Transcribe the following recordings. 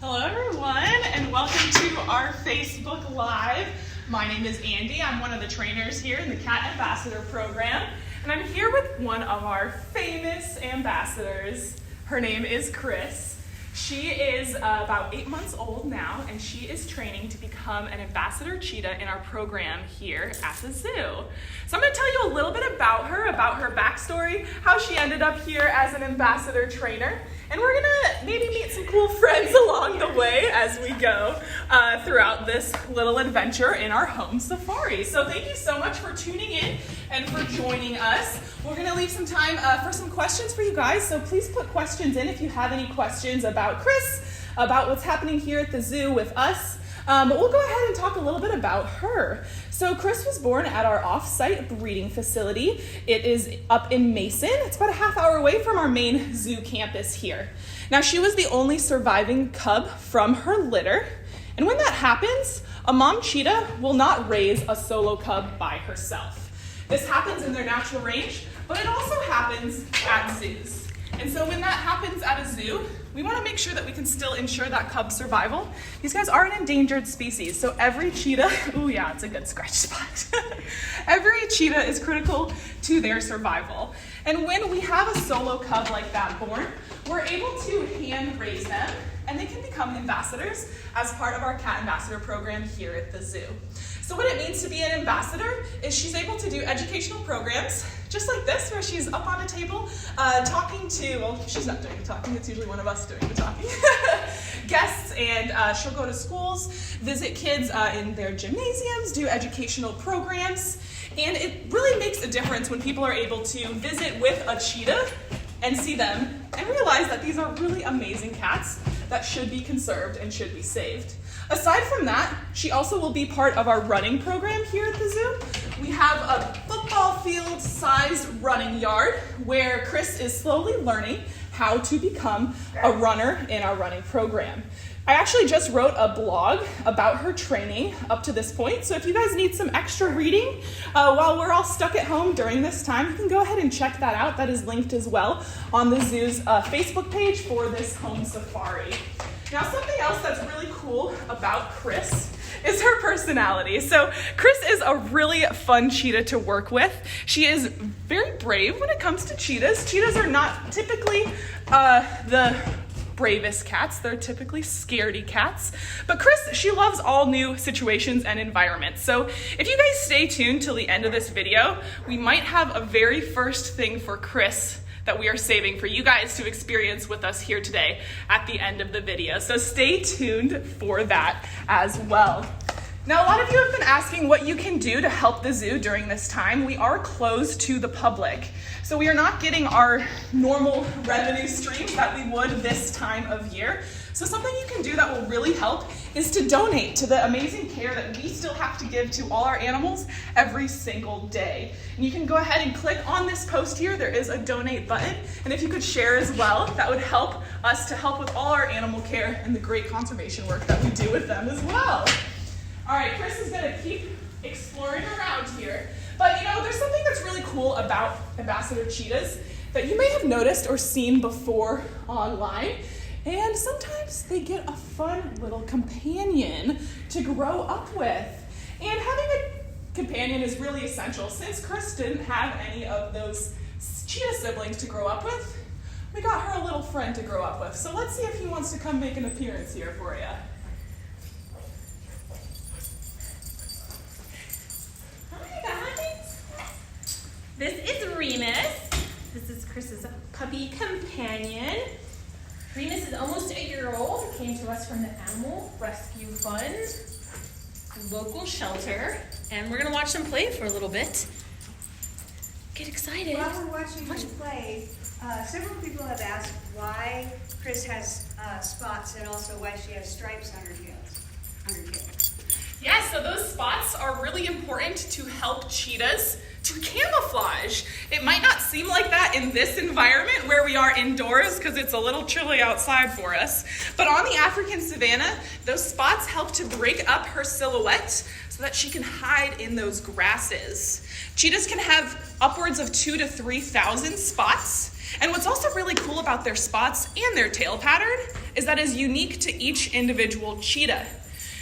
Hello everyone, and welcome to our Facebook Live. My name is Andy. I'm one of the trainers here in the Cat Ambassador program, and I'm here with one of our famous ambassadors. Her name is Kris. She is about 8 months old now, and she is training to become an ambassador cheetah in our program here at the zoo. So I'm going to tell you a little bit about her backstory, how she ended up here as an ambassador trainer, and we're going to maybe meet some cool friends along the way as we go throughout this little adventure in our home safari. So thank you so much for tuning in and for joining us. We're going to leave some time for some questions for you guys, so please put questions in if you have any questions about Kris, about what's happening here at the zoo with us. But we'll go ahead and talk a little bit about her. So Kris was born at our off-site breeding facility. It is up in Mason. It's about a half hour away from our main zoo campus here. Now, she was the only surviving cub from her litter. And when that happens, a mom cheetah will not raise a solo cub by herself. This happens in their natural range, but it also happens at zoos. And so when that happens at a zoo, we want to make sure that we can still ensure that cub survival. These guys are an endangered species, so every cheetah, ooh yeah, it's a good scratch spot. Every cheetah is critical to their survival. And when we have a solo cub like that born, we're able to hand raise them, and they can become ambassadors as part of our Cat Ambassador program here at the zoo. So what it means to be an ambassador is she's able to do educational programs just like this, where she's up on a table talking to, well, she's not doing the talking, it's usually one of us doing the talking, guests, and she'll go to schools, visit kids in their gymnasiums, do educational programs, and it really makes a difference when people are able to visit with a cheetah and see them and realize that these are really amazing cats that should be conserved and should be saved. Aside from that, she also will be part of our running program here at the zoo. We have a football field sized running yard where Kris is slowly learning how to become a runner in our running program. I actually just wrote a blog about her training up to this point, so if you guys need some extra reading while we're all stuck at home during this time, you can go ahead and check that out. That is linked as well on the zoo's Facebook page for this home safari. Now, something else that's really cool about Kris is her personality. So Kris is a really fun cheetah to work with. She is very brave when it comes to cheetahs. Cheetahs are not typically the bravest cats. They're typically scaredy cats. But Kris, she loves all new situations and environments. So if you guys stay tuned till the end of this video, we might have a very first thing for Kris that we are saving for you guys to experience with us here today at the end of the video. So stay tuned for that as well. Now, a lot of you have been asking what you can do to help the zoo during this time. We are closed to the public, so we are not getting our normal revenue streams that we would this time of year. So something you can do that will really help is to donate to the amazing care that we still have to give to all our animals every single day. And you can go ahead and click on this post here. There is a donate button. And if you could share as well, that would help us to help with all our animal care and the great conservation work that we do with them as well. All right, Kris is going to keep exploring around here. But you know, there's something that's really cool about ambassador cheetahs that you may have noticed or seen before online. And sometimes they get a fun little companion to grow up with. And having a companion is really essential. Since Kris didn't have any of those cheetah siblings to grow up with, we got her a little friend to grow up with. So let's see if he wants to come make an appearance here for you. Hi guys. This is Remus. This is Kris's puppy companion. Remus is almost 8 years old. He came to us from the Animal Rescue Fund, local shelter, and we're gonna watch them play for a little bit. Get excited. While we're watching them play, several people have asked why Kris has spots and also why she has stripes on her tail. Yeah, so those spots are really important to help cheetahs to camouflage. It might not seem like that in this environment where we are indoors because it's a little chilly outside for us, but on the African savanna, those spots help to break up her silhouette so that she can hide in those grasses. Cheetahs can have upwards of 2,000 to 3,000 spots. And what's also really cool about their spots and their tail pattern is that is unique to each individual cheetah.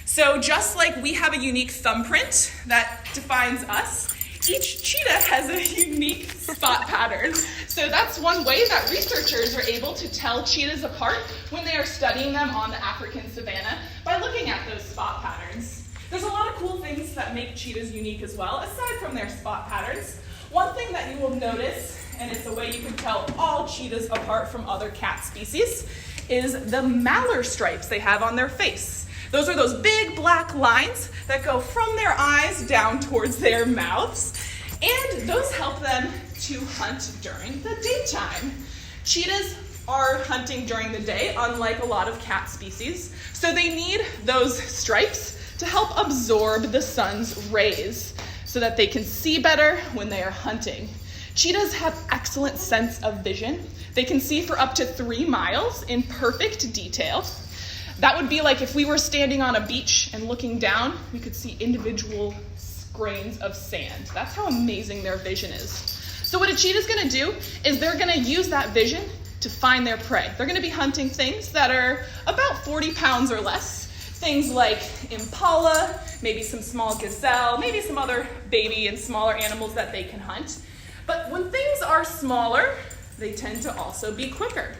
So just like we have a unique thumbprint that defines us, each cheetah has a unique spot pattern. So that's one way that researchers are able to tell cheetahs apart when they are studying them on the African savanna by looking at those spot patterns. There's a lot of cool things that make cheetahs unique as well, aside from their spot patterns. One thing that you will notice, and it's a way you can tell all cheetahs apart from other cat species, is the malar stripes they have on their face. Those are those big black lines that go from their eyes down towards their mouths, and those help them to hunt during the daytime. Cheetahs are hunting during the day, unlike a lot of cat species, so they need those stripes to help absorb the sun's rays so that they can see better when they are hunting. Cheetahs have excellent sense of vision. They can see for up to 3 miles in perfect detail. That would be like if we were standing on a beach and looking down, we could see individual grains of sand. That's how amazing their vision is. So what a cheetah's gonna do is they're gonna use that vision to find their prey. They're gonna be hunting things that are about 40 pounds or less. Things like impala, maybe some small gazelle, maybe some other baby and smaller animals that they can hunt. But when things are smaller, they tend to also be quicker.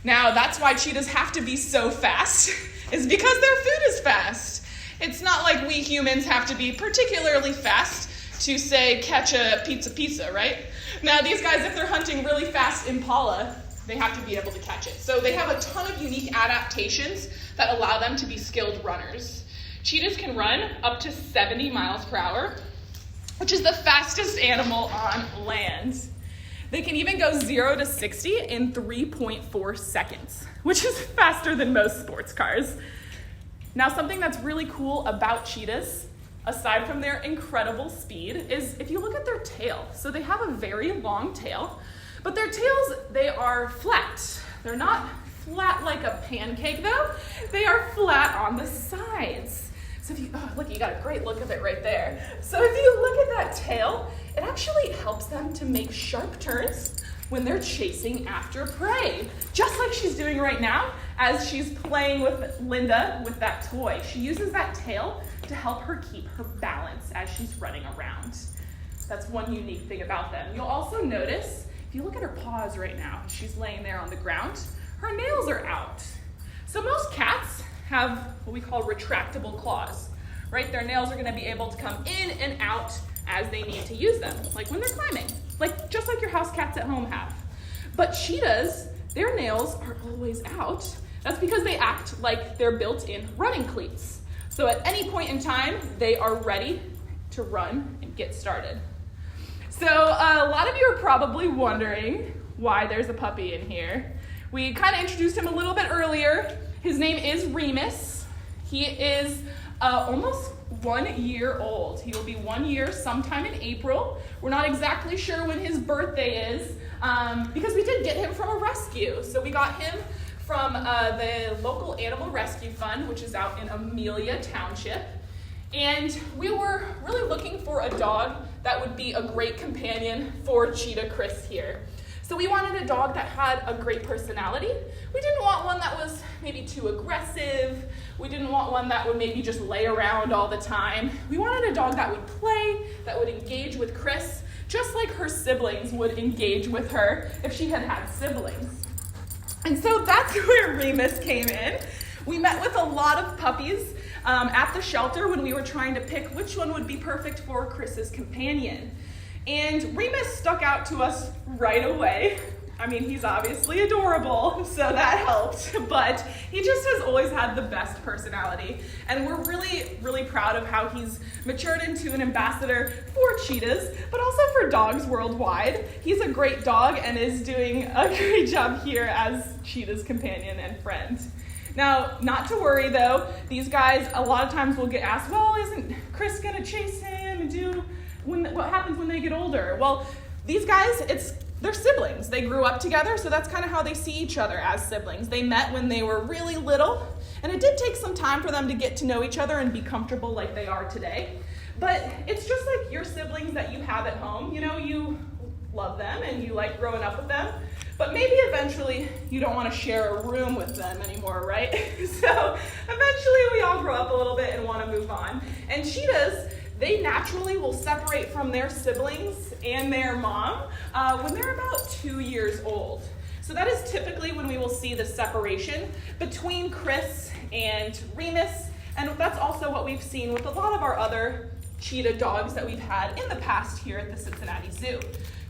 Now, that's why cheetahs have to be so fast, is because their food is fast. It's not like we humans have to be particularly fast to, say, catch a pizza, right? Now, these guys, if they're hunting really fast impala, they have to be able to catch it. So they have a ton of unique adaptations that allow them to be skilled runners. Cheetahs can run up to 70 miles per hour, which is the fastest animal on land. They can even go 0 to 60 in 3.4 seconds, which is faster than most sports cars. Now, something that's really cool about cheetahs, aside from their incredible speed, is if you look at their tail. So they have a very long tail, but their tails, they are flat. They're not flat like a pancake though. They are flat on the sides. So if you, look, you got a great look of it right there. So if you look at that tail, it actually helps them to make sharp turns when they're chasing after prey. Just like she's doing right now as she's playing with Linda with that toy. She uses that tail to help her keep her balance as she's running around. That's one unique thing about them. You'll also notice, if you look at her paws right now, she's laying there on the ground, her nails are out. So most cats have what we call retractable claws, right? Their nails are gonna be able to come in and out as they need to use them, like when they're climbing, just like your house cats at home have. But cheetahs, their nails are always out. That's because they act like they're built-in running cleats. So at any point in time, they are ready to run and get started. So a lot of you are probably wondering why there's a puppy in here. We kind of introduced him a little bit earlier. His name is Remus. He is almost 1 year old. He will be 1 year sometime in April. We're not exactly sure when his birthday is because we did get him from a rescue. So we got him from the local animal rescue fund, which is out in Amelia Township. And we were really looking for a dog that would be a great companion for Cheetah Kris here. So we wanted a dog that had a great personality. We didn't want one that was maybe too aggressive. We didn't want one that would maybe just lay around all the time. We wanted a dog that would play, that would engage with Kris, just like her siblings would engage with her if she had had siblings. And so that's where Remus came in. We met with a lot of puppies at the shelter when we were trying to pick which one would be perfect for Kris's companion. And Remus stuck out to us right away. I mean, he's obviously adorable, so that helped, but he just has always had the best personality. And we're really, really proud of how he's matured into an ambassador for cheetahs, but also for dogs worldwide. He's a great dog and is doing a great job here as Cheetah's companion and friend. Now, not to worry though, these guys a lot of times will get asked, well, isn't Kris gonna chase him and do what happens when they get older? Well, these guys, they're siblings. They grew up together, so that's kind of how they see each other, as siblings. They met when they were really little, and it did take some time for them to get to know each other and be comfortable like they are today. But it's just like your siblings that you have at home. You know, you love them and you like growing up with them, but maybe eventually you don't want to share a room with them anymore, right? So eventually we all grow up a little bit and want to move on. And cheetahs, they naturally will separate from their siblings and their mom when they're about 2 years old. So that is typically when we will see the separation between Kris and Remus, and that's also what we've seen with a lot of our other cheetah dogs that we've had in the past here at the Cincinnati Zoo.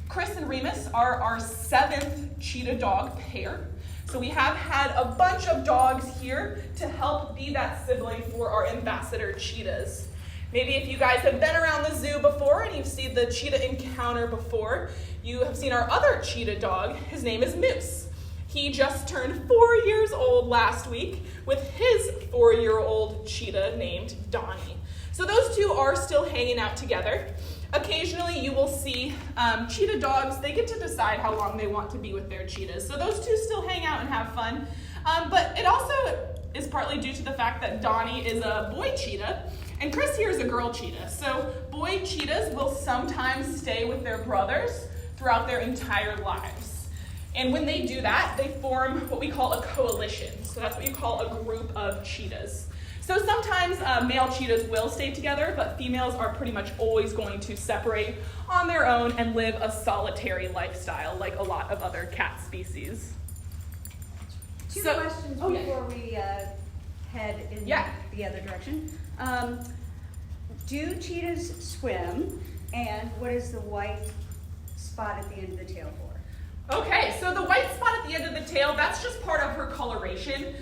Kris and Remus are our 7th cheetah dog pair. So we have had a bunch of dogs here to help be that sibling for our ambassador cheetahs. Maybe if you guys have been around the zoo before and you've seen the cheetah encounter before, you have seen our other cheetah dog. His name is Moose. He just turned 4 years old last week with his 4-year-old cheetah named Donnie. So those two are still hanging out together. Occasionally you will see cheetah dogs, they get to decide how long they want to be with their cheetahs. So those two still hang out and have fun. But it also is partly due to the fact that Donnie is a boy cheetah and Kris here is a girl cheetah. So boy cheetahs will sometimes stay with their brothers throughout their entire lives. And when they do that, they form what we call a coalition. So that's what you call a group of cheetahs. So sometimes male cheetahs will stay together, but females are pretty much always going to separate on their own and live a solitary lifestyle like a lot of other cat species. Two questions before we head in the other direction. Do cheetahs swim, and what is the white spot at the end of the tail for? Okay, so the white spot at the end of the tail, that's just part of her coloration.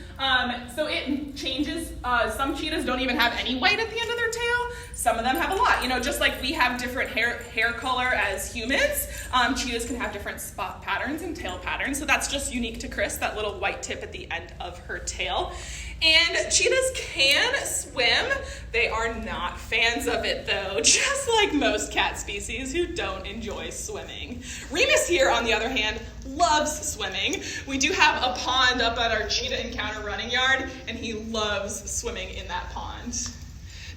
So it changes. Some cheetahs don't even have any white at the end of their tail. Some of them have a lot. You know, just like we have different hair color as humans, cheetahs can have different spot patterns and tail patterns. So that's just unique to Kris, that little white tip at the end of her tail. And cheetahs can swim. They are not fans of it though, just like most cat species who don't enjoy swimming. Remus here, on the other hand, loves swimming. We do have a pond up at our cheetah encounter running yard, and he loves swimming in that pond.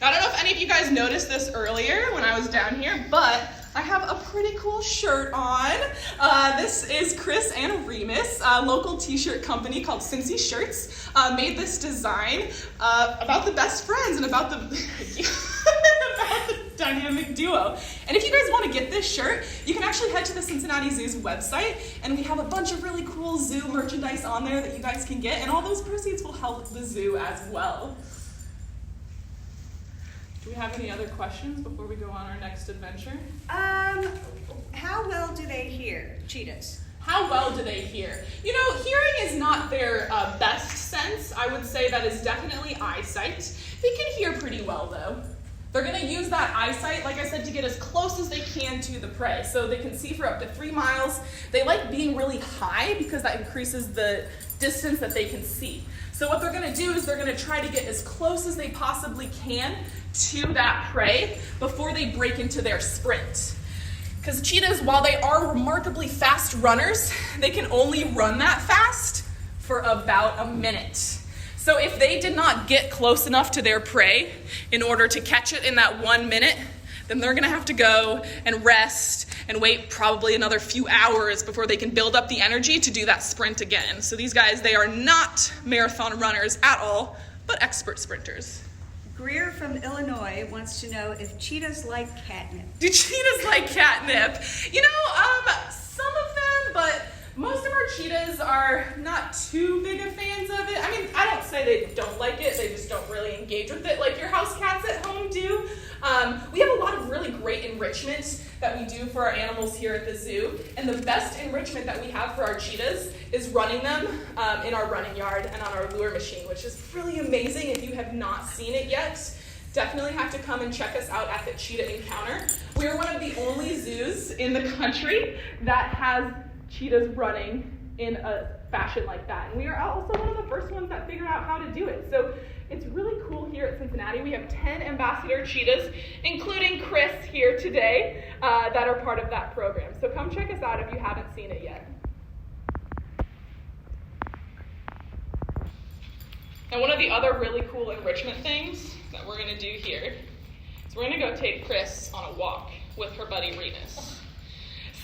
Now, I don't know if any of you guys noticed this earlier when I was down here, but I have a pretty cool shirt on. This is Kris and Remus, a local t-shirt company called Cincy Shirts, made this design about the best friends and about the, about the dynamic duo. And if you guys want to get this shirt, you can actually head to the Cincinnati Zoo's website, and we have a bunch of really cool zoo merchandise on there that you guys can get, and all those proceeds will help the zoo as well. Do we have any other questions before we go on our next adventure? How well do they hear, cheetahs? How well do they hear? You know, hearing is not their best sense. I would say that is definitely eyesight. They can hear pretty well though. They're gonna use that eyesight, like I said, to get as close as they can to the prey. So they can see for up to 3 miles. They like being really high because that increases the distance that they can see. So what they're gonna do is they're gonna try to get as close as they possibly can to that prey before they break into their sprint. Because cheetahs, while they are remarkably fast runners, they can only run that fast for about a minute. So if they did not get close enough to their prey in order to catch it in that 1 minute, then they're gonna have to go and rest and wait probably another few hours before they can build up the energy to do that sprint again. So these guys, they are not marathon runners at all, but expert sprinters. Greer from Illinois wants to know if cheetahs like catnip. Do cheetahs like catnip? You know, some of them, but most of our cheetahs are not too big of fans of it. I mean, I don't say they don't like it, they just don't really engage with it like your house cats at home do. We have a lot of really great enrichment that we do for our animals here at the zoo, and the best enrichment that we have for our cheetahs is running them in our running yard and on our lure machine, which is really amazing. If you have not seen it yet, definitely have to come and check us out at the Cheetah Encounter. We're one of the only zoos in the country that has cheetahs running in a fashion like that. And we are also one of the first ones that figured out how to do it. So it's really cool here at Cincinnati. We have 10 ambassador cheetahs, including Kris here today, that are part of that program. So come check us out if you haven't seen it yet. And one of the other really cool enrichment things that we're gonna do here is we're gonna go take Kris on a walk with her buddy Remus.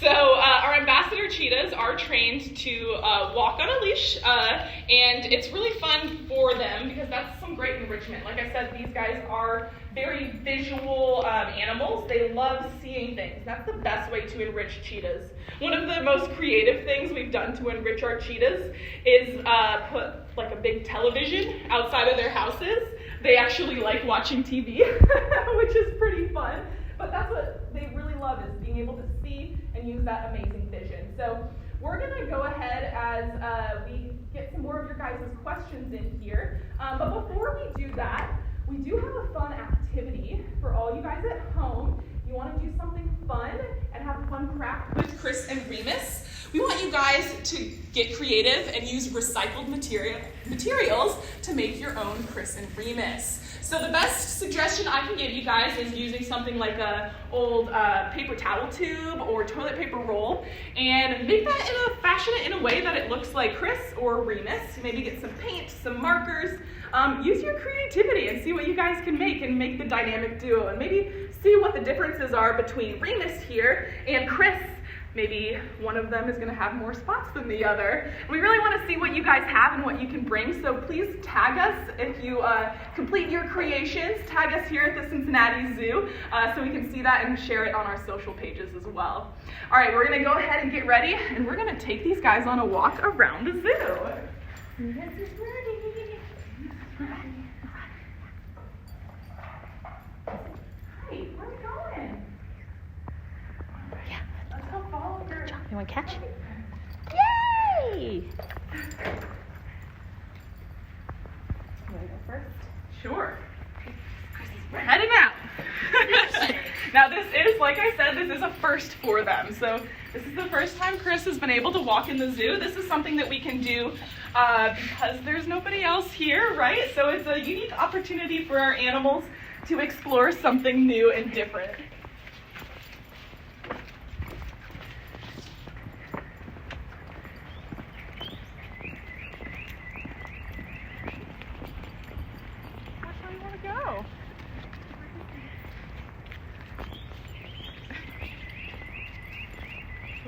So our ambassador cheetahs are trained to walk on a leash, and it's really fun for them because that's some great enrichment. Like I said, these guys are very visual animals. They love seeing things. That's the best way to enrich cheetahs. One of the most creative things we've done to enrich our cheetahs is put like a big television outside of their houses. They actually like watching TV, which is pretty fun. But that's what they really love, is being able to see and use that amazing vision. So we're going to go ahead as we get some more of your guys' questions in here. But before we do that, we do have a fun activity for all you guys at home. You want to do something fun and have a fun craft with Kris and Remus. We want you guys to get creative and use recycled materials to make your own Kris and Remus. So the best suggestion I can give you guys is using something like a old paper towel tube or toilet paper roll, and make that fashion it in a way that it looks like Kris or Remus. Maybe get some paint, some markers. Use your creativity and see what you guys can make and make the dynamic duo, and maybe see what the differences are between Remus here and Kris. Maybe one of them is going to have more spots than the other. We really want to see what you guys have and what you can bring, so please tag us if you complete your creations. Tag us here at the Cincinnati Zoo so we can see that and share it on our social pages as well. All right, we're going to go ahead and get ready, and we're going to take these guys on a walk around the zoo. This is ready. Hey, where are we going? You want to catch? Yay! You want to go first? Sure. We're heading out. Now this is, like I said, this is a first for them. So this is the first time Kris has been able to walk in the zoo. This is something that we can do because there's nobody else here, right? So it's a unique opportunity for our animals to explore something new and different.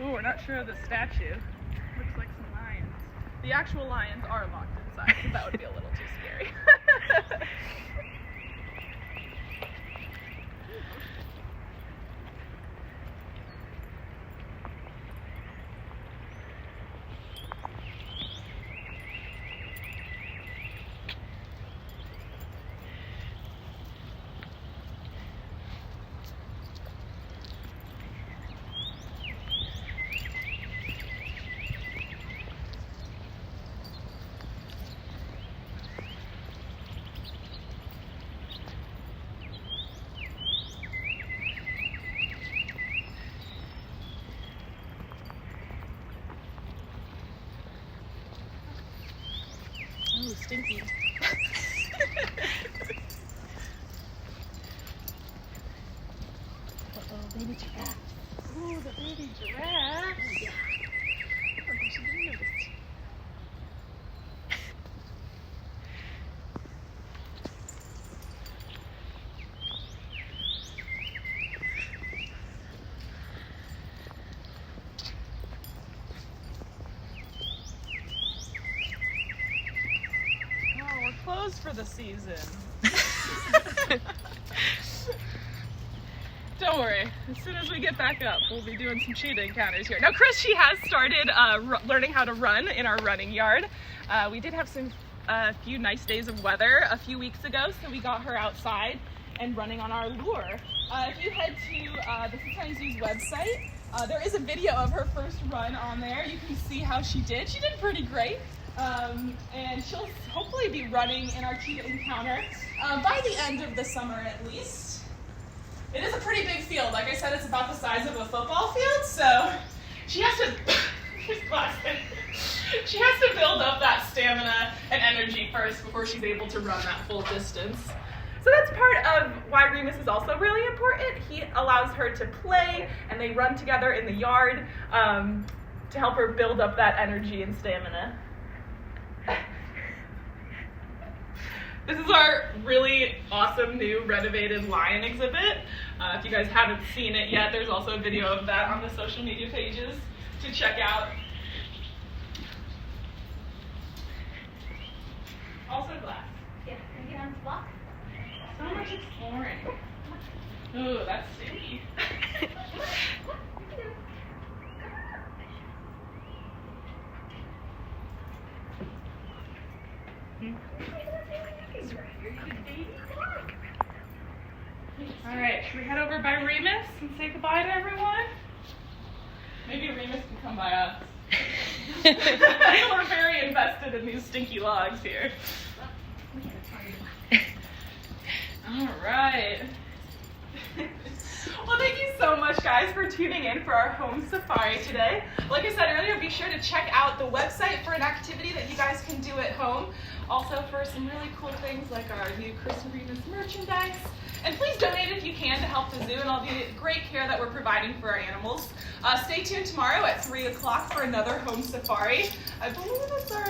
Oh, we're not sure of the statue. Looks like some lions. The actual lions are locked inside, so that would be a little too scary. Ooh, stinky. Uh-oh, baby giraffe. Ooh, the baby giraffe. Yeah. I don't think she didn't notice. Closed for the season. Don't worry, as soon as we get back up, we'll be doing some cheetah encounters here. Now Kris, she has started learning how to run in our running yard. We did have a few nice days of weather a few weeks ago, so we got her outside and running on our lure. If you head to the Cincinnati Zoo's website, there is a video of her first run on there. You can see how she did. She did pretty great. And she'll hopefully be running in our cheetah encounter by the end of the summer at least. It is a pretty big field. Like I said, it's about the size of a football field, so she has to, she's classic. She has to build up that stamina and energy first before she's able to run that full distance. So that's part of why Remus is also really important. He allows her to play, and they run together in the yard to help her build up that energy and stamina. This is our really awesome new renovated lion exhibit. If you guys haven't seen it yet, there's also a video of that on the social media pages to check out. Also glass. Yeah, can I get on the block? So much exploring. Ooh, that's stinky. All right, should we head over by Remus and say goodbye to everyone? Maybe Remus can come by us. We're very invested in these stinky logs here. All right. Well, thank you so much, guys, for tuning in for our home safari today. Like I said earlier, be sure to check out the website for an activity that you guys can do at home. Also for some really cool things like our new Kris and Remus merchandise. And please donate if you can to help the zoo and all the great care that we're providing for our animals. Stay tuned tomorrow at 3 o'clock for another home safari. I believe it's our